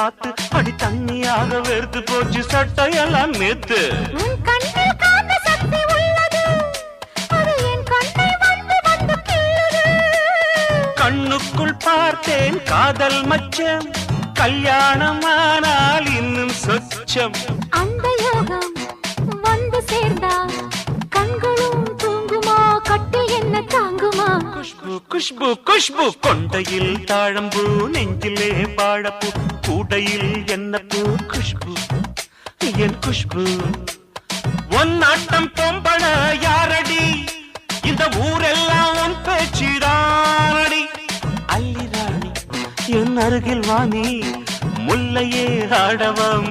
பார்த்து அடி தண்ணியாக வெறுத்து போச்சு சட்டையெல்லாம் நேத்து. உன் கண்ணில் காந்த சக்தி உள்ளது, அது என் கண்ணை வந்து வந்து கிள்ளுது. கண்ணுக்குள் பார்த்தேன் காதல் மச்சம், கல்யாணமானால் இன்னும் சொச்சம். அந்த யோகம் வந்து சேர்ந்தா கண்களும் தூங்குமா, கட்டில் என்ன தாங்குமா? குஷ்பு குஷ்பு குஷ்பு, கொண்டையில் தாழம்பூ நெஞ்சிலே வாழப்பூ, கூடையில் என்ன பூ குஷ்பு என் குஷ்பு. ஒன் ஆட்டம் பொம்பள யாரடி, இந்த ஊரெல்லாம் உன் பேச்சிடானடி. அல்லி ராணி என் அருகில் வாணி, முல்லையே ஆடவம்.